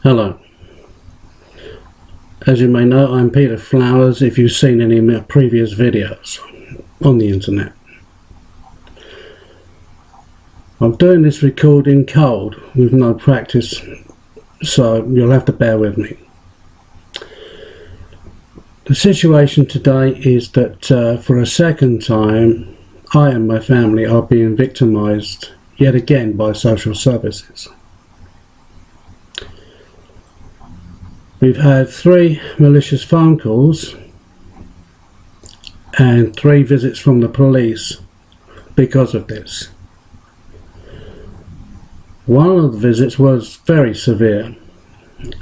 Hello. As you may know, I'm Peter Flowers if you've seen any of my previous videos on the internet. I'm doing this recording cold with no practice, so you'll have to bear with me. The situation today is that for a second time I and my family are being victimised yet again by social services. We've had 3 malicious phone calls and 3 visits from the police because of this. One of the visits was very severe.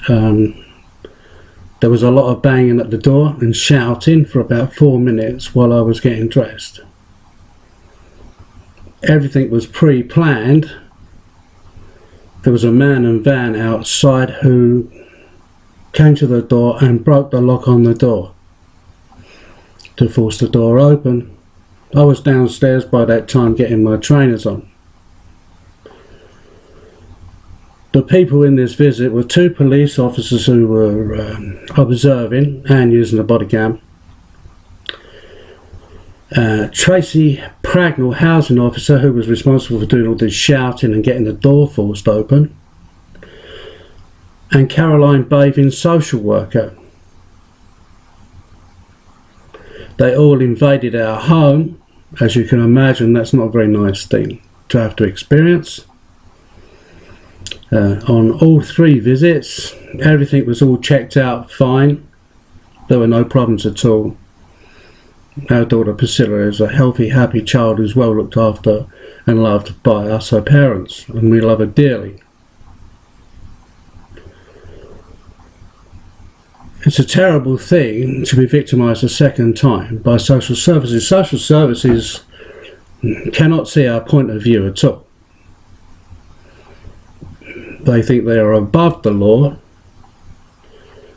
There was a lot of banging at the door and shouting for about 4 minutes while I was getting dressed. Everything was pre-planned. There was a man and van outside who came to the door and broke the lock on the door to force the door open. I was downstairs by that time getting my trainers on. The people in this visit were 2 police officers who were observing and using a body cam. Tracy Pragnell, housing officer, who was responsible for doing all this shouting and getting the door forced open, and Caroline Bavin, social worker. They all invaded our home. As you can imagine, that's not a very nice thing to have to experience. On all 3 visits, everything was all checked out fine. There were no problems at all. Our daughter Priscilla is a healthy, happy child who's well looked after and loved by us, her parents, and we love her dearly. It's a terrible thing to be victimised a second time by social services. Social services cannot see our point of view at all. They think they are above the law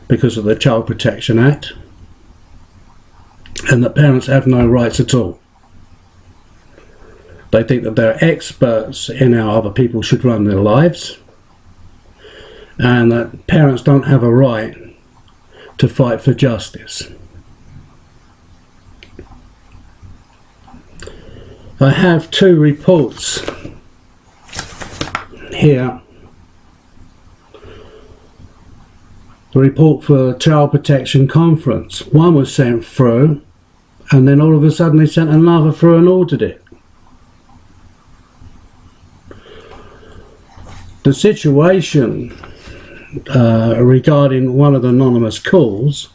because of the Child Protection Act, and that parents have no rights at all. They think that they're experts in how other people should run their lives, and that parents don't have a right to fight for justice. I have 2 reports here. The report for Child Protection Conference. One was sent through, and then all of a sudden they sent another through and ordered it. The situation regarding one of the anonymous calls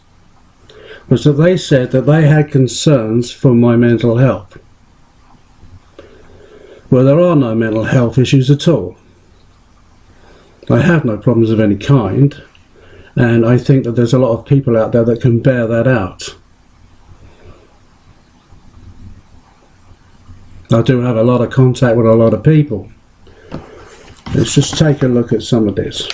was that they said that they had concerns for my mental health. Well, there are no mental health issues at all. I have no problems of any kind, and I think that there's a lot of people out there that can bear that out. I do have a lot of contact with a lot of people. Let's just take a look at some of this.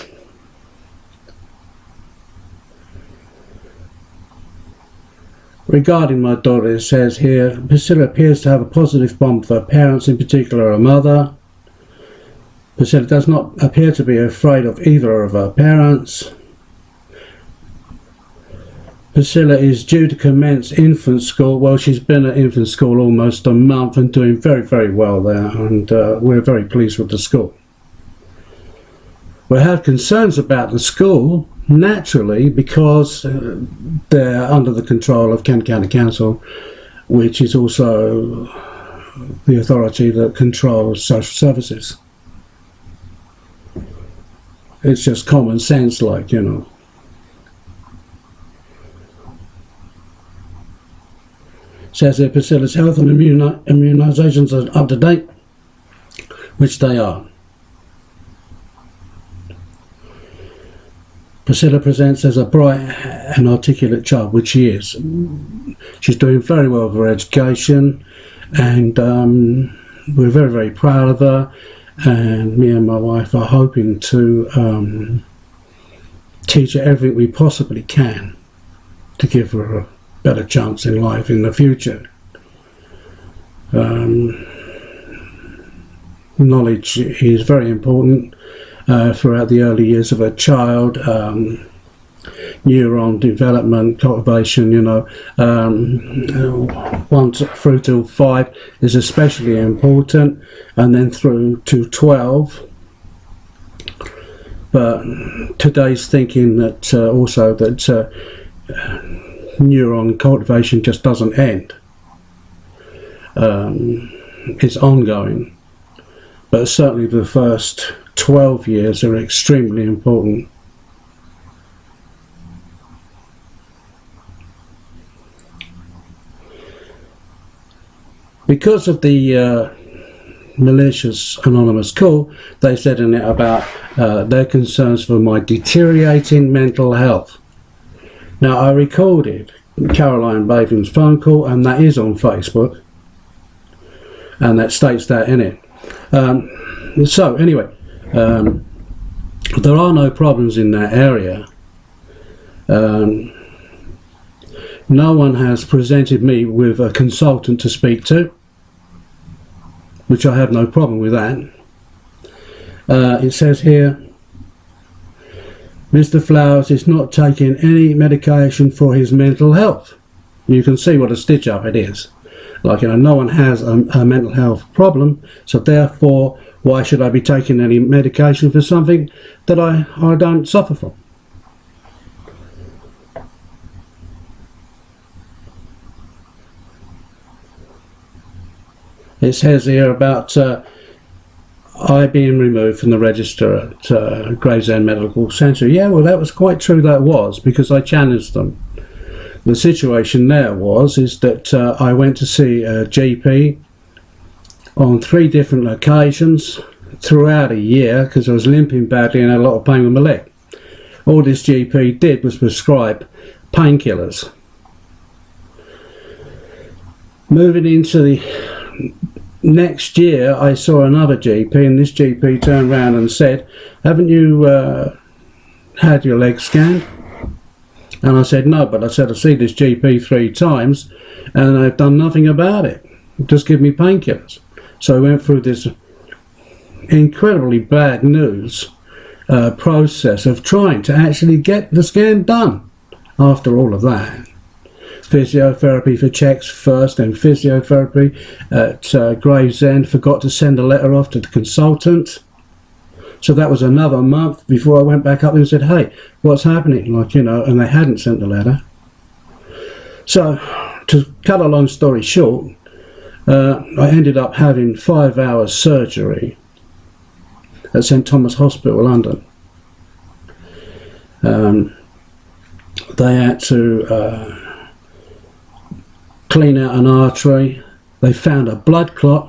Regarding my daughter, it says here, Priscilla appears to have a positive bond with her parents, in particular her mother. Priscilla does not appear to be afraid of either of her parents. Priscilla is due to commence infant school. Well, she's been at infant school almost a month and doing very, very well there, and we're very pleased with the school. We have concerns about the school, naturally, because they're under the control of Kent County Council, which is also the authority that controls social services. It's just common sense, like, you know. Says that Priscilla's health and immunisations are up to date, which they are. Priscilla presents as a bright and articulate child, which she is. She's doing very well with her education, and we're very, very proud of her, and me and my wife are hoping to teach her everything we possibly can to give her a better chance in life in the future. Knowledge is very important. throughout the early years of a child. Neuron development, cultivation, 1 through to 5 is especially important, and then through to 12. But today's thinking that also that neuron cultivation just doesn't end. It's ongoing, but certainly the first 12 years are extremely important. Because of the malicious anonymous call, they said in it about their concerns for my deteriorating mental health. Now, I recorded Caroline Bavin's phone call, and that is on Facebook, and that states that in it. So anyway, there are no problems in that area. No one has presented me with a consultant to speak to, which I have no problem with that. It says here, Mr. Flowers is not taking any medication for his mental health. You can see what a stitch up it is. Like, no one has a mental health problem, so therefore why should I be taking any medication for something that I don't suffer from? It says here about I being removed from the register at Gravesend Medical Centre. Yeah, well, that was quite true, that was, because I challenged them. The situation there is that I went to see a GP on 3 different occasions throughout a year because I was limping badly and had a lot of pain with my leg. All this GP did was prescribe painkillers. Moving into the next year, I saw another GP, and this GP turned around and said, haven't you had your leg scanned? And I said, no, but I said, I see this GP 3 times and I've done nothing about it. Just give me painkillers. So I went through this incredibly bad news process of trying to actually get the scan done after all of that. Physiotherapy for checks first, and physiotherapy at Gravesend. Forgot to send a letter off to the consultant. So that was another month before I went back up and said, hey, what's happening? And they hadn't sent the letter. So, to cut a long story short, I ended up having 5 hours surgery at St Thomas Hospital, London. They had to clean out an artery. They found a blood clot.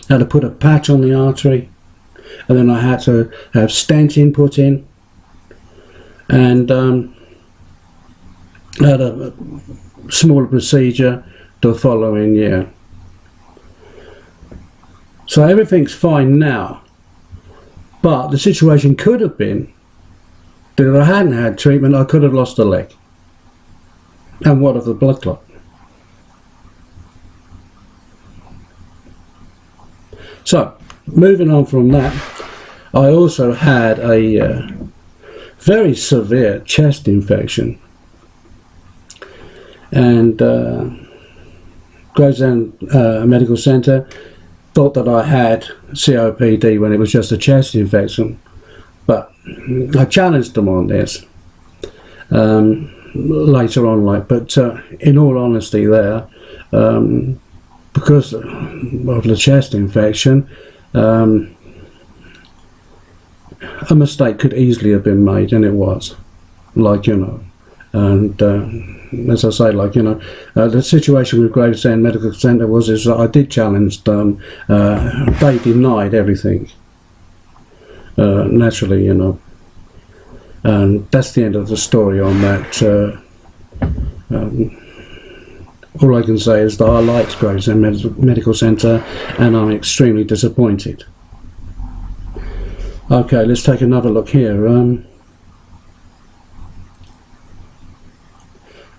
Had to put a patch on the artery, and then I had to have stenting put in, and had a smaller procedure the following year. So everything's fine now, but the situation could have been that if I hadn't had treatment, I could have lost a leg. And what of the blood clot? So, moving on from that, I also had a very severe chest infection, and Gravesend Medical Centre thought that I had COPD when it was just a chest infection, but I challenged them on this later on, but in all honesty there, because of the chest infection, a mistake could easily have been made, and it was, and as I say, the situation with Gravesend Medical Centre is that I did challenge them. They denied everything, naturally, and that's the end of the story on that. All I can say is that I liked Gravesend Medical Centre, and I'm extremely disappointed. Okay, let's take another look here.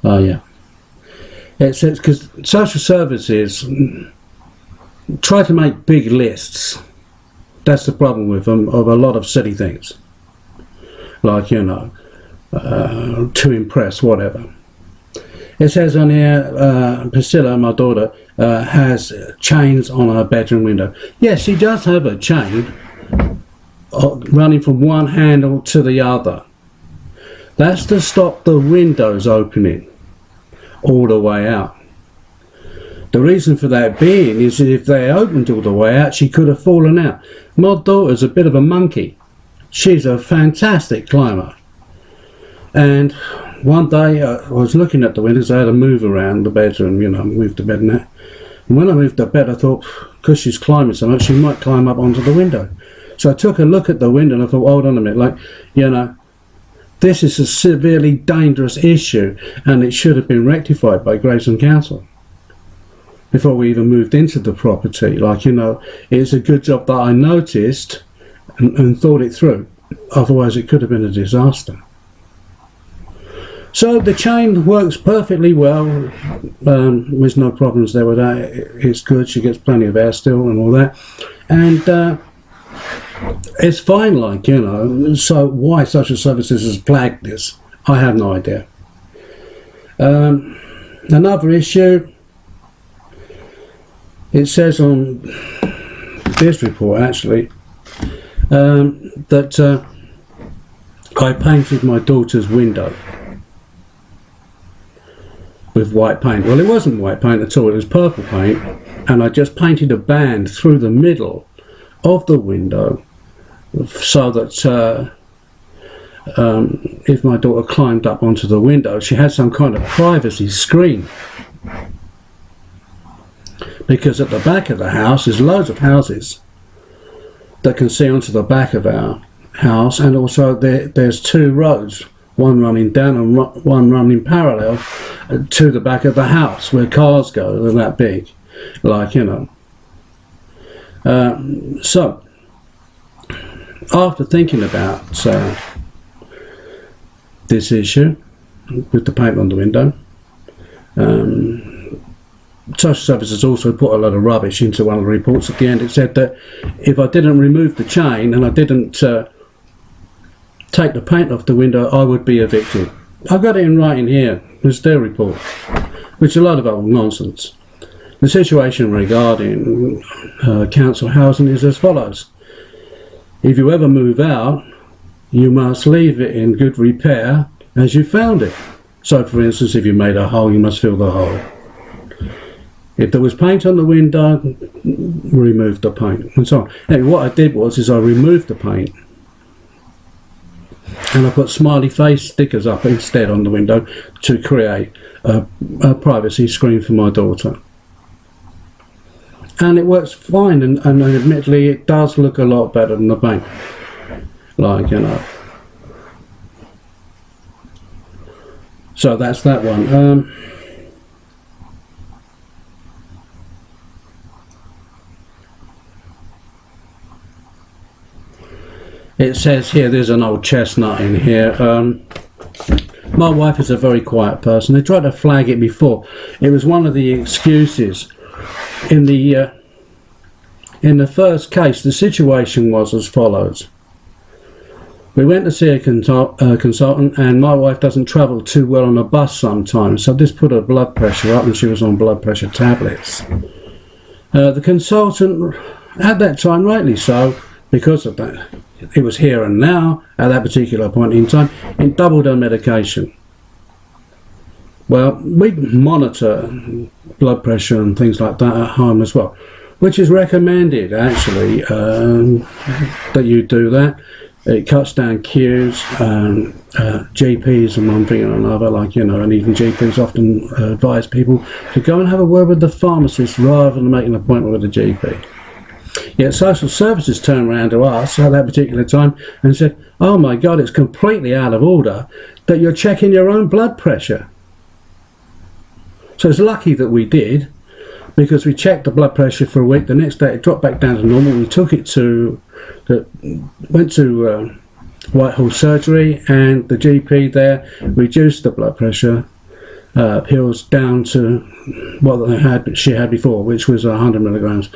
Oh yeah, it says, because social services try to make big lists That's the problem with them, of a lot of silly things. Like, you know, to impress, whatever. It says on here, Priscilla, my daughter, has chains on her bedroom window. Yes, she does have a chain running from one handle to the other. That's to stop the windows opening all the way out. The reason for that being is that if they opened all the way out, she could have fallen out. My daughter's a bit of a monkey. She's a fantastic climber. And one day I was looking at the windows. I had to move around the bedroom, you know, move the bed and that. And when I moved the bed, I thought, because she's climbing so much, she might climb up onto the window. So I took a look at the window and I thought, hold on a minute, like, you know, this is a severely dangerous issue and it should have been rectified by Gravesend Council before we even moved into the property. Like, you know, it's a good job that I noticed and thought it through. Otherwise it could have been a disaster. So the chain works perfectly well. There's no problems there with that. It's good. She gets plenty of air still and all that. And it's fine, like, you know. So why Social Services has flagged this, I have no idea. Another issue, it says on this report actually that I painted my daughter's window with white paint. Well, it wasn't white paint at all, it was purple paint, and I just painted a band through the middle of the window so that if my daughter climbed up onto the window, she had some kind of privacy screen. Because at the back of the house there's loads of houses that can see onto the back of our house, and also there's two roads, one running down and one running parallel to the back of the house where cars go. They're that big, like, you know. So after thinking about this issue with the paint on the window, Social Services also put a lot of rubbish into one of the reports at the end. It said that if I didn't remove the chain and I didn't take the paint off the window, I would be evicted. I've got it in writing here. It's their report, which is a lot of old nonsense. The situation regarding council housing is as follows. If you ever move out, you must leave it in good repair as you found it. So, for instance, if you made a hole, you must fill the hole. If there was paint on the window, remove the paint, and so on. Anyway, what I did was I removed the paint and I put smiley face stickers up instead on the window to create a privacy screen for my daughter. And it works fine, and admittedly it does look a lot better than the paint. Like, you know. So that's that one. It says here, there's an old chestnut in here. My wife is a very quiet person. They tried to flag it before. It was one of the excuses. In the first case, the situation was as follows. We went to see a consultant, and my wife doesn't travel too well on a bus sometimes, so this put her blood pressure up and she was on blood pressure tablets. The consultant, at that time, rightly so, because of that, it was here and now, at that particular point in time, it doubled her medication. Well, we monitor blood pressure and things like that at home as well, which is recommended actually, that you do that. It cuts down queues, GPs and one thing and another, like, you know, and even GPs often advise people to go and have a word with the pharmacist rather than make an appointment with a GP. Yet Social Services turned around to us at that particular time and said, oh my God, it's completely out of order that you're checking your own blood pressure. So it's lucky that we did, because we checked the blood pressure for a week. The next day it dropped back down to normal. We took it went to Whitehall surgery, and the GP there reduced the blood pressure pills down to what she had before, which was 100 milligrams.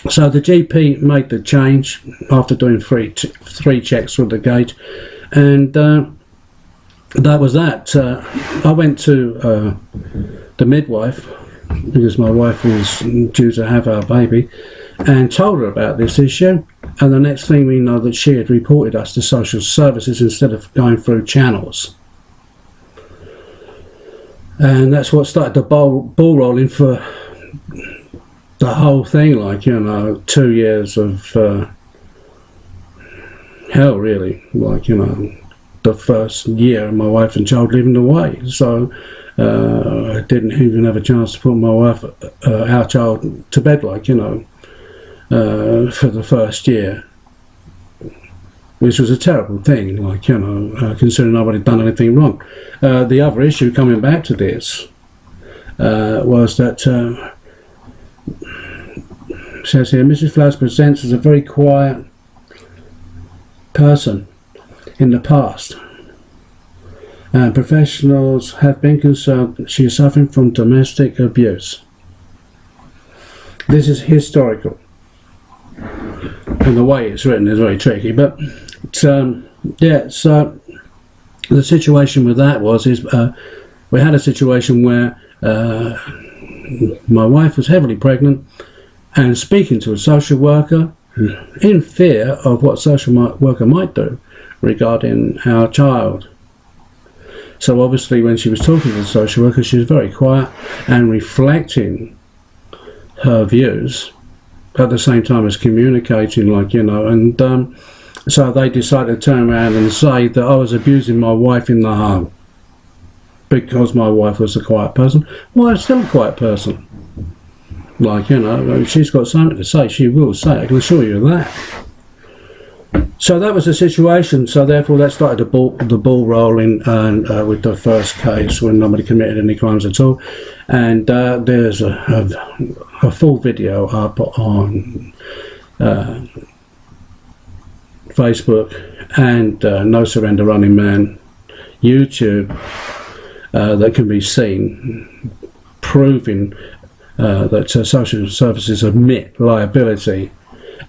So the GP made the change after doing three checks with the gauge, and that was that. I went to the midwife, because my wife was due to have our baby, and told her about this issue, and the next thing we know that she had reported us to social services instead of going through channels. And that's what started the ball rolling for the whole thing, like, 2 years of hell, really. Like, the first year my wife and child living away, so I didn't even have a chance to put my wife, our child, to bed, like, for the first year, which was a terrible thing, like, considering nobody had done anything wrong. The other issue, coming back to this, was that says here, Mrs. Flowers presents as a very quiet person in the past, and professionals have been concerned that she is suffering from domestic abuse. This is historical, and the way it's written is very tricky, but yeah, so the situation with that is we had a situation where my wife was heavily pregnant and speaking to a social worker in fear of what social worker might do regarding our child. So obviously when she was talking to the social worker, she was very quiet and reflecting her views at the same time as communicating, like, and so they decided to turn around and say that I was abusing my wife in the home because my wife was a quiet person. Well, I'm still a quiet person. Like, she's got something to say, she will say it, I can assure you of that. So that was the situation, so therefore that started the ball rolling, and with the first case when nobody committed any crimes at all. And there's a full video up on Facebook and No Surrender Running Man YouTube that can be seen, proving that social services admit liability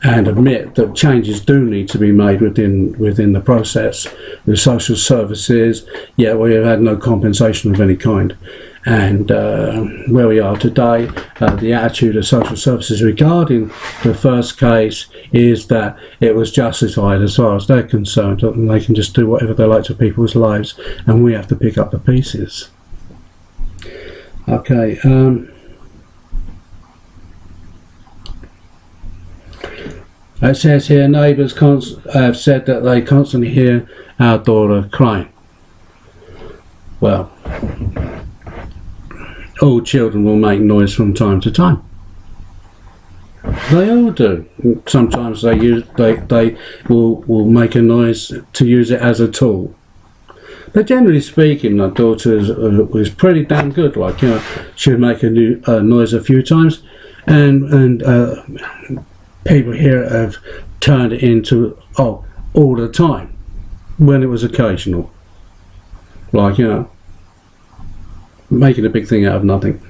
and admit that changes do need to be made within the process with social services, yet we have had no compensation of any kind. And where we are today, the attitude of social services regarding the first case is that it was justified as far as they're concerned, and they can just do whatever they like to people's lives, and we have to pick up the pieces. Okay. It says here, neighbours have said that they constantly hear our daughter crying. Well, all children will make noise from time to time. They all do. Sometimes they will make a noise to use it as a tool. But generally speaking, my daughter was pretty damn good. Like, she'd make a noise a few times, and people here have turned it into all the time when it was occasional. Like, making a big thing out of nothing.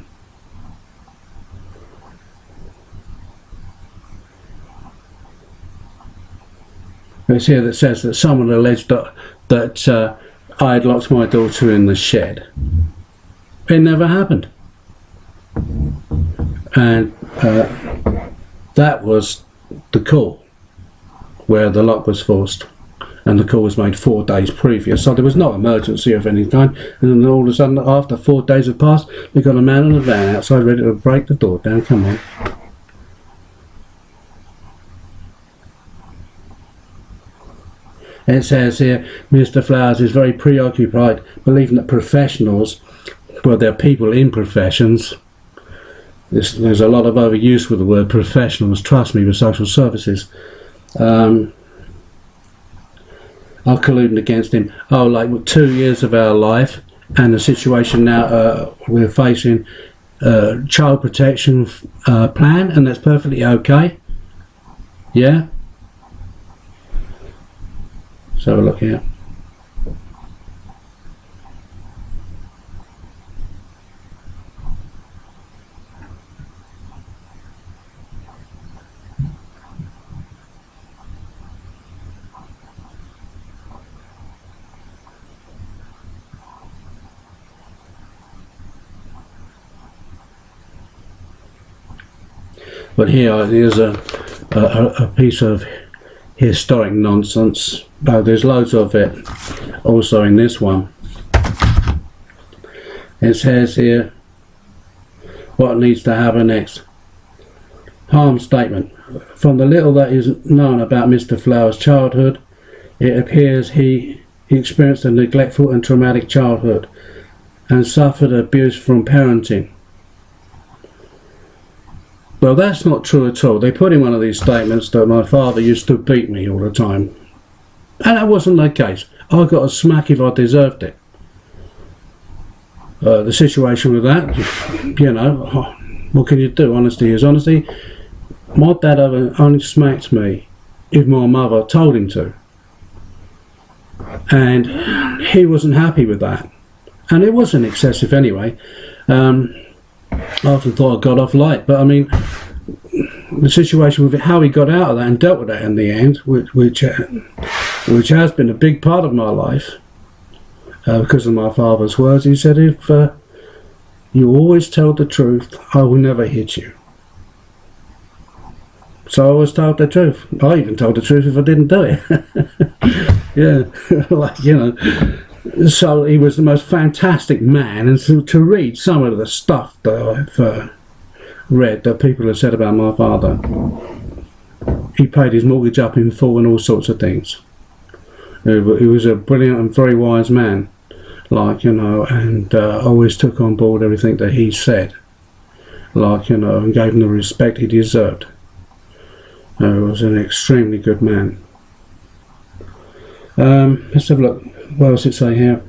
It's here that says that someone alleged that I had locked my daughter in the shed. It never happened. And that was the call where the lock was forced, and the call was made 4 days previous, so there was no emergency of any kind. And then all of a sudden, after 4 days had passed, we got a man in a van outside ready to break the door down. Come on. It says here, Mr. Flowers is very preoccupied, believing that professionals, well, they're people in professions. There's a lot of overuse with the word professionals, trust me, with social services, are colluding against him. Oh, like 2 years of our life, and the situation now we're facing child protection plan, and that's perfectly okay. Yeah? Let's have a look here. But here's a piece of historic nonsense. There's loads of it also in this one. It says here what needs to happen next. Harm statement. From the little that is known about Mr. Flower's childhood, it appears he experienced a neglectful and traumatic childhood and suffered abuse from parenting. Well, that's not true at all. They put in one of these statements that my father used to beat me all the time. And that wasn't the case. I got a smack if I deserved it. The situation with that, you know, what can you do? Honesty is honesty. My dad only smacked me if my mother told him to. And he wasn't happy with that. And it wasn't excessive anyway. I often thought I got off light, but I mean, the situation with it, how he got out of that and dealt with that in the end, which has been a big part of my life, because of my father's words. He said, if you always tell the truth, I will never hit you. So I always told the truth. I even told the truth if I didn't do it. Yeah, like, you know. So he was the most fantastic man, and to read some of the stuff that I've read that people have said about my father, he paid his mortgage up in full and all sorts of things. He was a brilliant and very wise man, like, you know, and always took on board everything that he said, like, you know, and gave him the respect he deserved. He was an extremely good man. Let's have a look. What does it say here?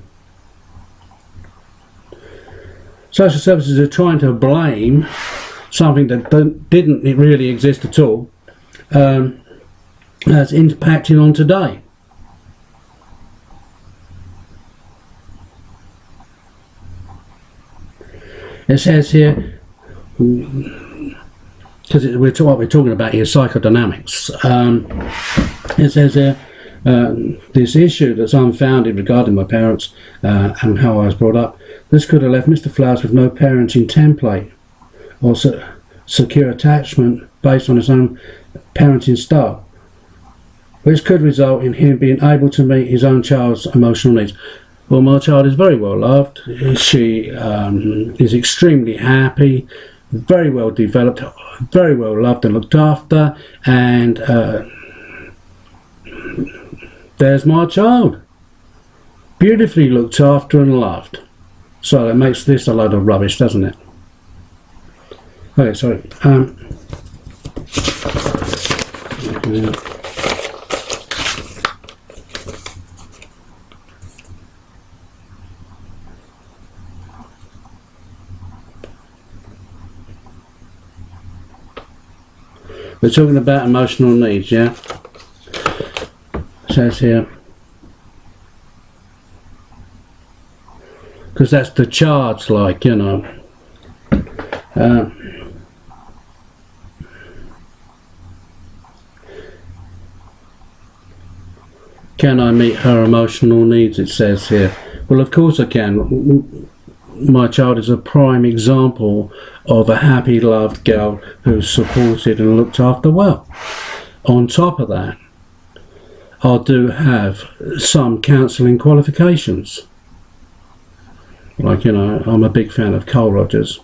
Social services are trying to blame something that didn't really exist at all as impacting on today. It says here, because what we're talking about here is psychodynamics. It says here, this issue that's unfounded regarding my parents and how I was brought up, this could have left Mr. Flowers with no parenting template or secure attachment based on his own parenting style, which could result in him being able to meet his own child's emotional needs. Well, my child is very well loved. She is extremely happy, very well developed, very well loved and looked after, and there's my child, beautifully looked after and loved. So that makes this a load of rubbish, doesn't it? Okay, sorry. We're talking about emotional needs, yeah? It says here, because that's the charge, like, you know. Can I meet her emotional needs, it says here. Well, of course I can. My child is a prime example of a happy, loved girl who's supported and looked after well. On top of that, I do have some counselling qualifications. Like, you know, I'm a big fan of Carl Rogers.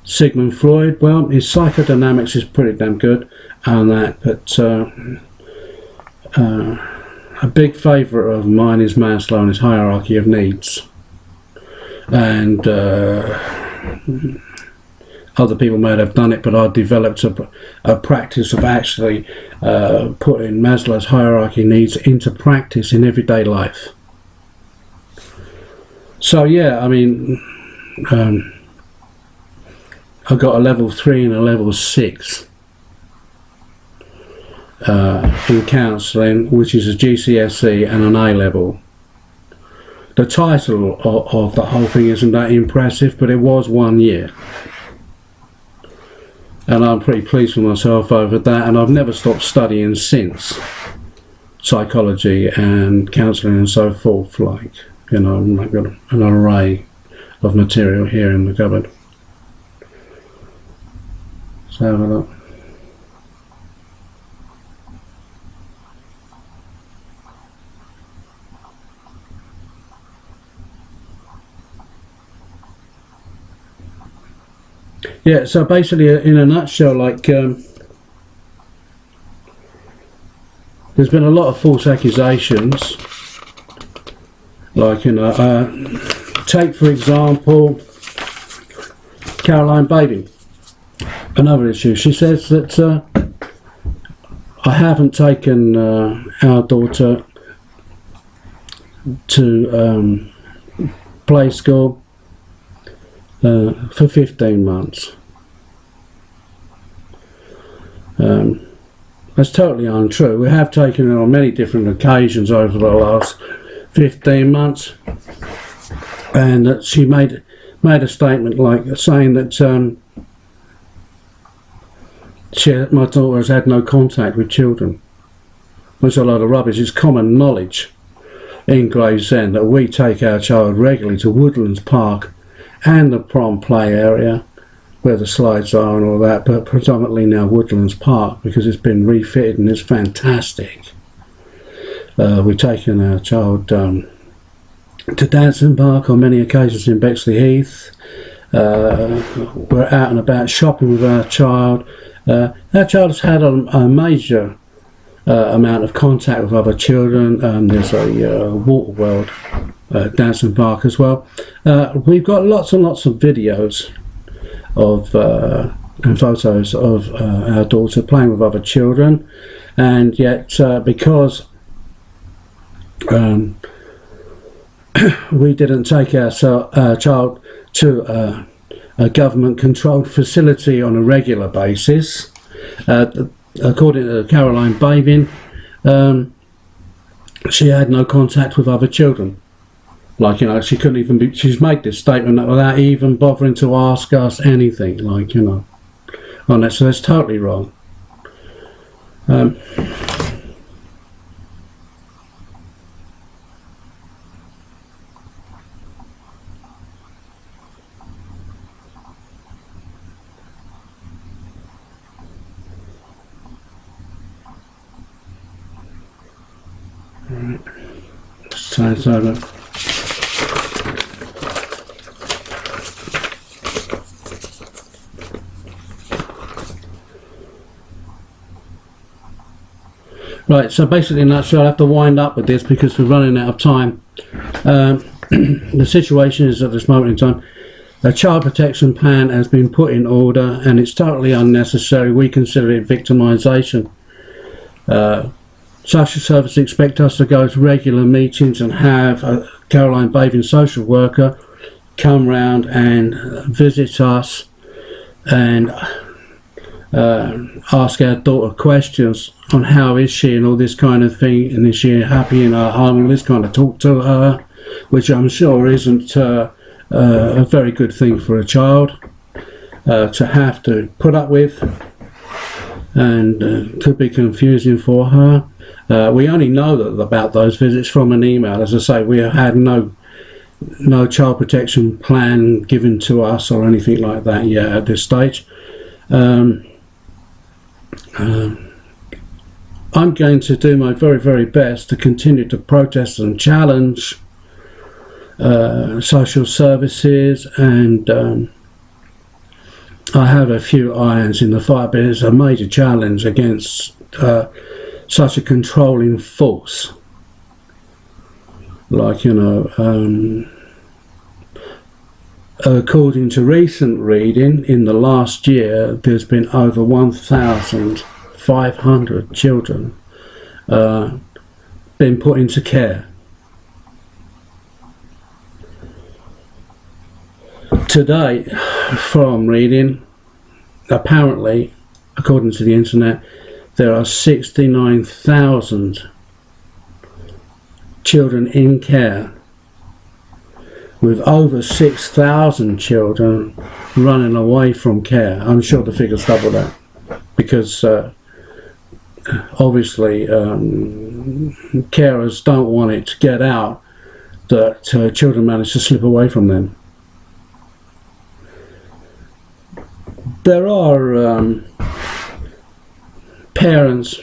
Sigmund Freud, well, his psychodynamics is pretty damn good, and that, but a big favourite of mine is Maslow and his hierarchy of needs. And other people might have done it, but I developed a practice of actually putting Maslow's hierarchy needs into practice in everyday life. So yeah, I mean, I got a level 3 and a level 6 in counselling, which is a GCSE and an A level. The title of the whole thing isn't that impressive, but it was 1 year. And I'm pretty pleased with myself over that, and I've never stopped studying since. Psychology and counselling and so forth, like, you know, I've got an array of material here in the cupboard. So have a look. Yeah, so basically, in a nutshell, like, there's been a lot of false accusations. Like, you know, take for example Caroline Baby, another issue. She says that I haven't taken our daughter to play school for 15 months. That's totally untrue. We have taken her on many different occasions over the last 15 months, and that she made a statement like saying that my daughter has had no contact with children. That's a load of rubbish. It's common knowledge in Gravesend that we take our child regularly to Woodlands Park and the prom play area where the slides are and all that, but predominantly now Woodlands Park because it's been refitted and it's fantastic. We've taken our child to Dancing Park on many occasions in Bexley Heath. We're out and about shopping with our child. Our child has had a major amount of contact with other children. There's a Water World Dancing Park as well. We've got lots and lots of videos of and photos of our daughter playing with other children, and yet because we didn't take our child to a government-controlled facility on a regular basis, according to Caroline Bavin, she had no contact with other children. Like, you know, she couldn't even be, she's made this statement without even bothering to ask us anything, like, you know, on that. So that's totally wrong. Alright, let's turn this over. Right, so basically in a nutshell, I have to wind up with this because we're running out of time. The situation is at this moment in time, a child protection plan has been put in order and it's totally unnecessary. We consider it victimisation. Social services expect us to go to regular meetings and have a Caroline Bavin social worker come round and visit us and ask our daughter questions on how is she and all this kind of thing, and is she happy in her home, and this kind of talk to her, which I'm sure isn't a very good thing for a child to have to put up with, and could be confusing for her. We only know about those visits from an email. As I say, we have had no child protection plan given to us or anything like that yet at this stage. I'm going to do my very, very best to continue to protest and challenge social services, and I have a few irons in the fire, but it's a major challenge against such a controlling force. Like, you know, according to recent reading, in the last year there's been over 1,500 children been put into care. Today, from reading, apparently, according to the internet, there are 69,000 children in care, with over 6,000 children running away from care. I'm sure the figure's double that, because obviously carers don't want it to get out that children manage to slip away from them. There are parents,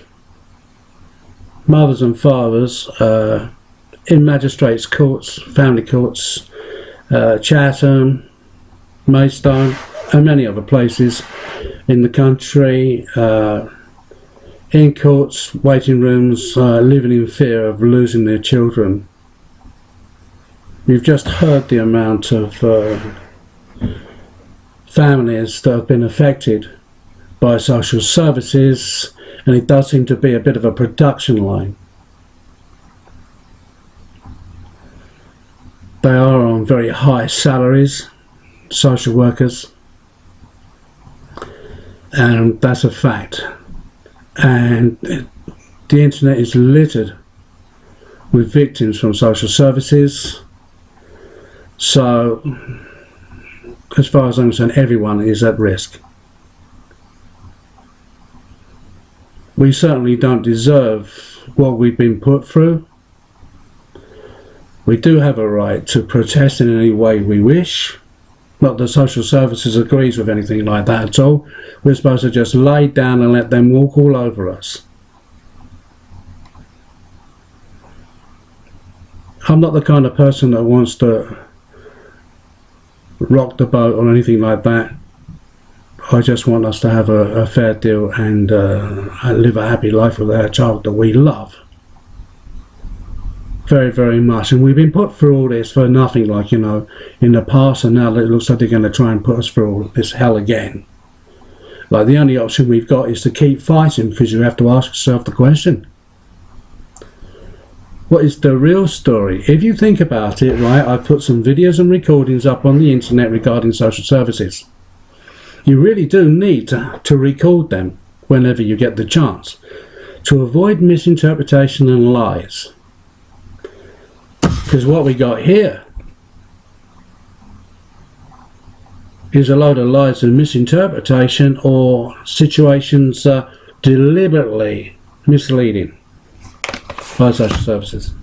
mothers and fathers in magistrates' courts, family courts, Chatham, Maidstone, and many other places in the country, in courts, waiting rooms, living in fear of losing their children. You've just heard the amount of families that have been affected by social services, and it does seem to be a bit of a production line. They are on very high salaries, social workers, and that's a fact. And the internet is littered with victims from social services. So, as far as I'm concerned, everyone is at risk. We certainly don't deserve what we've been put through. We do have a right to protest in any way we wish. Not that social services agrees with anything like that at all. We're supposed to just lay down and let them walk all over us. I'm not the kind of person that wants to rock the boat or anything like that. I just want us to have a fair deal and live a happy life with our child that we love very, very much. And we've been put through all this for nothing, like, you know, in the past, and now it looks like they're going to try and put us through all this hell again. Like, the only option we've got is to keep fighting, because you have to ask yourself the question, what is the real story? If you think about it, right, I've put some videos and recordings up on the internet regarding social services. You really do need to record them whenever you get the chance, to avoid misinterpretation and lies. Because what we got here is a load of lies and misinterpretation, or situations deliberately misleading by social services.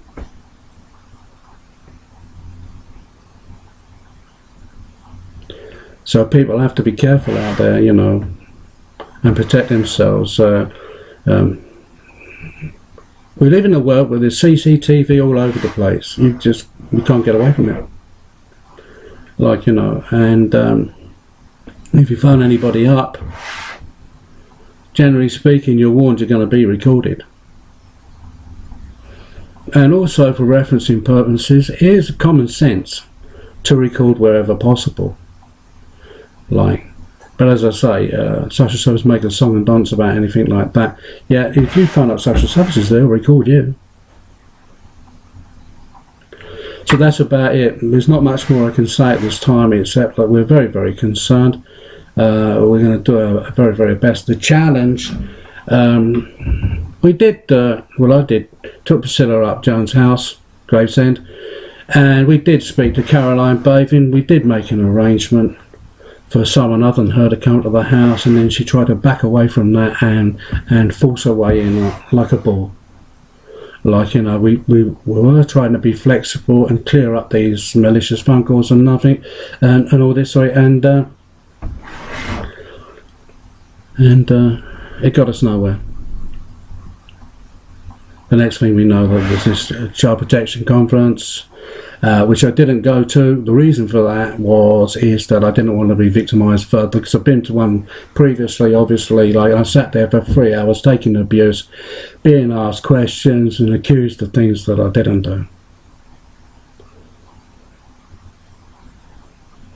So people have to be careful out there, you know, and protect themselves. We live in a world where there's CCTV all over the place. You can't get away from it. Like, you know, and if you phone anybody up, generally speaking, you're warned you're going to be recorded. And also, for referencing purposes, it is common sense to record wherever possible. Like, but as I say, social service make a song and dance about anything like that. Yeah, if you phone up social services, they'll record you. So that's about it. There's not much more I can say at this time, except that we're very, very concerned. We're going to do our very, very best. The challenge, we did, well, I did, took Priscilla up Joan's house, Gravesend, and we did speak to Caroline Bavin. We did make an arrangement for someone other than her to come to the house, and then she tried to back away from that and force her way in like a bull. Like, you know, we were trying to be flexible and clear up these malicious phone calls and nothing, and all this, sorry, and it got us nowhere. The next thing we know, there was this child protection conference, which I didn't go to. The reason for that is that I didn't want to be victimised further, because I've been to one previously, obviously. Like, I sat there for 3 hours taking abuse, being asked questions and accused of things that I didn't do.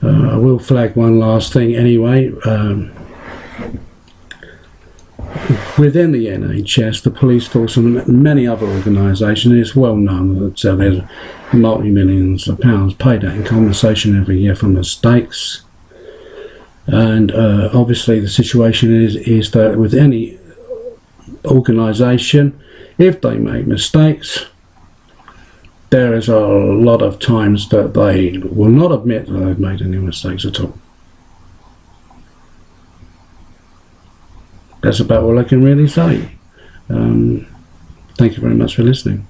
I will flag one last thing anyway. Within the NHS, the police force and many other organisations, it's well known that there's multi-millions of pounds paid out in compensation every year for mistakes. And obviously the situation is that with any organisation, if they make mistakes, there is a lot of times that they will not admit that they've made any mistakes at all. That's about all I can really say. Thank you very much for listening.